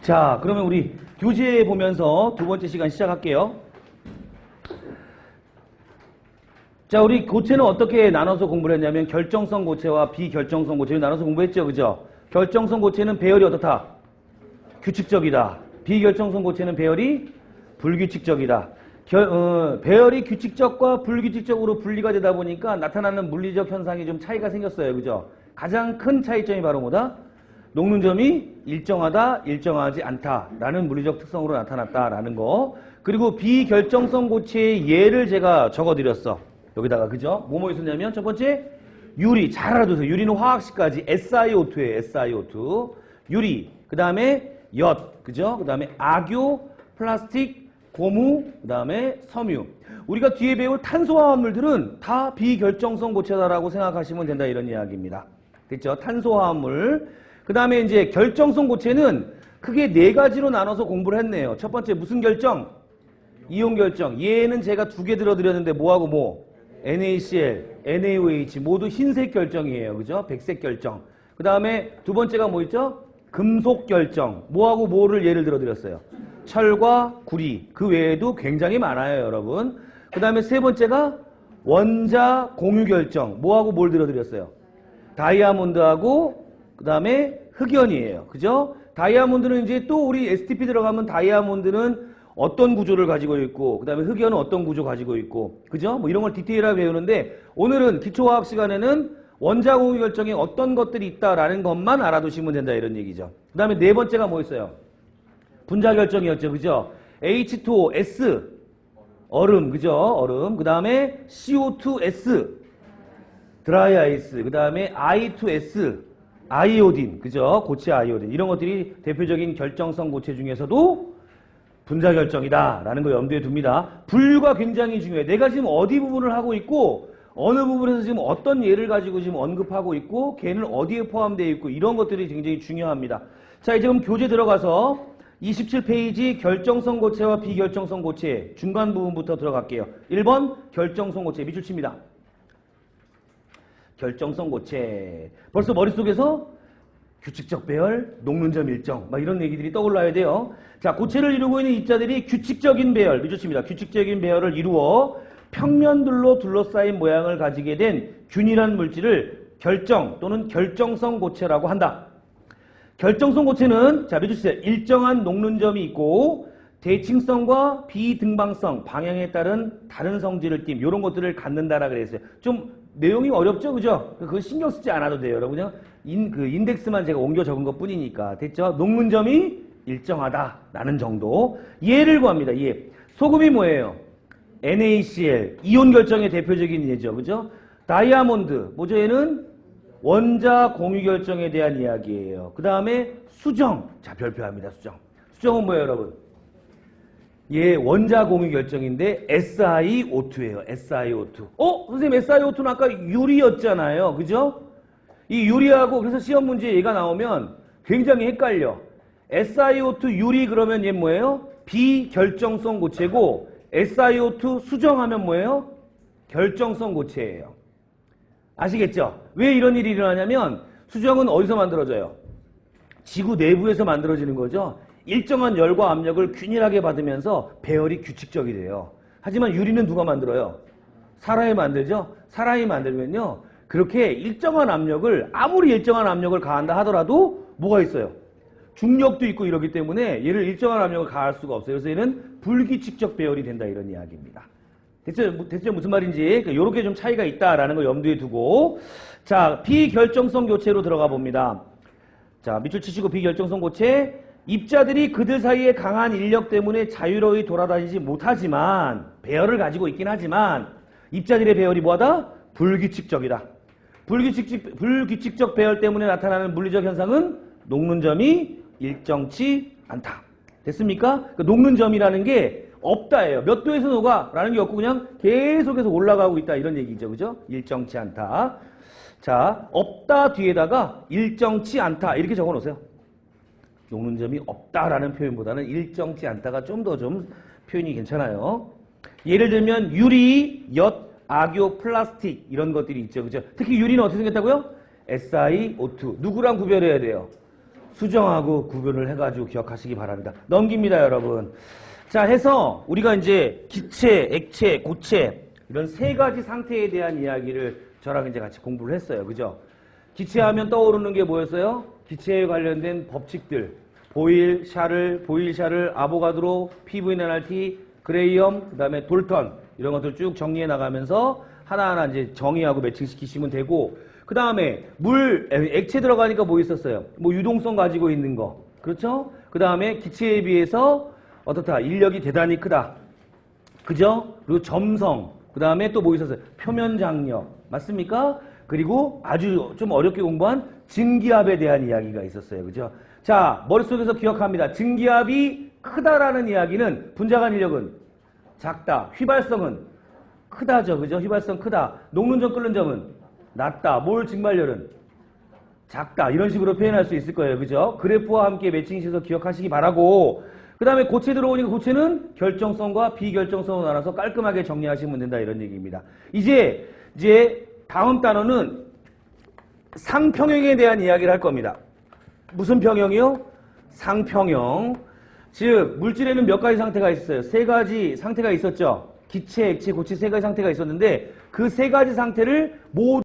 자, 그러면 우리 교재 보면서 두 번째 시간 시작할게요. 자, 우리 고체는 어떻게 나눠서 공부를 했냐면 결정성 고체와 비결정성 고체를 나눠서 공부했죠. 그죠? 결정성 고체는 배열이 어떻다? 규칙적이다. 비결정성 고체는 배열이 불규칙적이다. 배열이 규칙적과 불규칙적으로 분리가 되다 보니까 나타나는 물리적 현상이 좀 차이가 생겼어요. 그죠? 가장 큰 차이점이 바로 뭐다? 녹는 점이 일정하다, 일정하지 않다라는 물리적 특성으로 나타났다라는 거. 그리고 비결정성 고체의 예를 제가 적어드렸어. 여기다가, 그죠? 뭐뭐 있었냐면 첫 번째 유리. 잘 알아두세요. 유리는 화학식까지 SiO2예요. SiO2. 유리. 그 다음에 엿. 그죠? 그 다음에 악유, 플라스틱, 고무, 그 다음에 섬유. 우리가 뒤에 배울 탄소화합물들은 다 비결정성 고체다라고 생각하시면 된다, 이런 이야기입니다. 됐죠? 탄소화합물. 그 다음에 이제 결정성 고체는 크게 네 가지로 나눠서 공부를 했네요. 첫 번째 무슨 결정? 이온 결정. 얘는 제가 두 개 들어드렸는데 뭐하고 뭐? NaCl, NaOH 모두 흰색 결정이에요. 그죠? 백색 결정. 그 다음에 두 번째가 뭐 있죠? 금속 결정. 뭐하고 뭐를 예를 들어드렸어요? 철과 구리. 그 외에도 굉장히 많아요, 여러분. 그 다음에 세 번째가 원자 공유 결정. 뭐하고 뭘 들어드렸어요? 다이아몬드하고 그 다음에 흑연이에요. 그죠? 다이아몬드는 이제 또 우리 STP 들어가면 다이아몬드는 어떤 구조를 가지고 있고 그 다음에 흑연은 어떤 구조 가지고 있고 그죠? 뭐 이런 걸 디테일하게 배우는데 오늘은 기초화학 시간에는 원자 공유 결정에 어떤 것들이 있다라는 것만 알아두시면 된다, 이런 얘기죠. 그 다음에 네 번째가 뭐 있어요? 분자 결정이었죠. 그죠? H2O, 얼음. 그죠? 얼음. 그 다음에 CO2S, 드라이 아이스. 그 다음에 I2S, 아이오딘. 그죠? 고체 아이오딘. 이런 것들이 대표적인 결정성 고체 중에서도 분자 결정이다라는 거 염두에 둡니다. 분류가 굉장히 중요해요. 내가 지금 어디 부분을 하고 있고 어느 부분에서 지금 어떤 예를 가지고 지금 언급하고 있고 걔는 어디에 포함되어 있고 이런 것들이 굉장히 중요합니다. 자, 이제 그럼 교재 들어가서 27페이지 결정성 고체와 비결정성 고체 중간 부분부터 들어갈게요. 1번 결정성 고체 밑줄 칩니다. 결정성 고체. 벌써 머릿속에서 규칙적 배열, 녹는 점 일정 막 이런 얘기들이 떠올라야 돼요. 자, 고체를 이루고 있는 입자들이 규칙적인 배열, 밑줄 칩니다. 규칙적인 배열을 이루어 평면들로 둘러싸인 모양을 가지게 된 균일한 물질을 결정 또는 결정성 고체라고 한다. 결정성 고체는 자, 밑줄 치세요. 일정한 녹는 점이 있고 대칭성과 비등방성, 방향에 따른 다른 성질을 띈 이런 것들을 갖는다라 그랬어요. 좀 내용이 어렵죠, 그죠? 그거 신경 쓰지 않아도 돼요, 여러분. 그냥 인덱스만 제가 옮겨 적은 것 뿐이니까. 됐죠? 녹는 점이 일정하다라는 정도. 예를 구합니다. 예. 소금이 뭐예요? NaCl, 이온 결정의 대표적인 예죠, 그죠? 다이아몬드, 뭐죠? 얘는 원자 공유 결정에 대한 이야기예요. 그 다음에 수정. 자, 별표합니다, 수정. 수정은 뭐예요, 여러분? 예, 원자 공유 결정인데 SiO2예요. SiO2. 선생님 SiO2는 아까 유리였잖아요. 그죠? 이 유리하고 그래서 시험 문제에 얘가 나오면 굉장히 헷갈려. SiO2 유리 그러면 얘 뭐예요? 비결정성 고체고 SiO2 수정하면 뭐예요? 결정성 고체예요. 아시겠죠? 왜 이런 일이 일어나냐면 수정은 어디서 만들어져요? 지구 내부에서 만들어지는 거죠. 일정한 열과 압력을 균일하게 받으면서 배열이 규칙적이 돼요. 하지만 유리는 누가 만들어요? 사람이 만들죠? 사람이 만들면요. 그렇게 일정한 압력을 아무리 일정한 압력을 가한다 하더라도 뭐가 있어요? 중력도 있고 이러기 때문에 얘를 일정한 압력을 가할 수가 없어요. 그래서 얘는 불규칙적 배열이 된다, 이런 이야기입니다. 됐죠? 무슨 말인지 이렇게 좀 차이가 있다라는 걸 염두에 두고 자, 비결정성 고체로 들어가 봅니다. 자, 밑줄 치시고 비결정성 고체. 입자들이 그들 사이에 강한 인력 때문에 자유로이 돌아다니지 못하지만 배열을 가지고 있긴 하지만 입자들의 배열이 뭐하다? 불규칙적이다. 불규칙적 배열 때문에 나타나는 물리적 현상은 녹는 점이 일정치 않다. 됐습니까? 그러니까 녹는 점이라는 게 없다예요. 몇 도에서 녹아? 라는 게 없고 그냥 계속해서 올라가고 있다, 이런 얘기죠. 그죠? 일정치 않다. 자, 없다 뒤에다가 일정치 않다 이렇게 적어 놓으세요. 녹는 점이 없다라는 표현보다는 일정치 않다가 좀 더 표현이 괜찮아요. 예를 들면 유리, 엿, 악유, 플라스틱 이런 것들이 있죠. 그죠? 특히 유리는 어떻게 생겼다고요? SiO2. 누구랑 구별해야 돼요? 수정하고 구별을 해가지고 기억하시기 바랍니다. 넘깁니다, 여러분. 자, 해서 우리가 이제 기체, 액체, 고체 이런 세 가지 상태에 대한 이야기를 저랑 이제 같이 공부를 했어요. 그죠? 기체하면 떠오르는 게 뭐였어요? 기체에 관련된 법칙들. 보일, 샤를, 아보가드로, PV-NRT, 그레이엄, 그 다음에 돌턴 이런 것들 쭉 정리해 나가면서 하나하나 이제 정의하고 매칭시키시면 되고, 그 다음에 액체 들어가니까 뭐 있었어요? 뭐 유동성 가지고 있는 거. 그렇죠? 그 다음에 기체에 비해서 어떻다? 인력이 대단히 크다. 그죠? 그리고 점성. 그 다음에 또 뭐 있었어요? 표면 장력. 맞습니까? 그리고 아주 좀 어렵게 공부한 증기압에 대한 이야기가 있었어요. 그죠? 자, 머릿속에서 기억합니다. 증기압이 크다라는 이야기는 분자간 인력은 작다. 휘발성은 크다죠. 그죠? 휘발성 크다. 녹는 점 끓는 점은 낮다. 몰 증발열은 작다. 이런 식으로 표현할 수 있을 거예요. 그죠? 그래프와 함께 매칭시켜서 기억하시기 바라고, 그 다음에 고체 들어오니까 고체는 결정성과 비결정성으로 나눠서 깔끔하게 정리하시면 된다. 이런 얘기입니다. 이제 다음 단어는 상평형에 대한 이야기를 할 겁니다. 무슨 평형이요? 상평형. 즉 물질에는 몇 가지 상태가 있어요? 세 가지 상태가 있었죠. 기체, 액체, 고체 세 가지 상태가 있었는데 그 세 가지 상태를 모두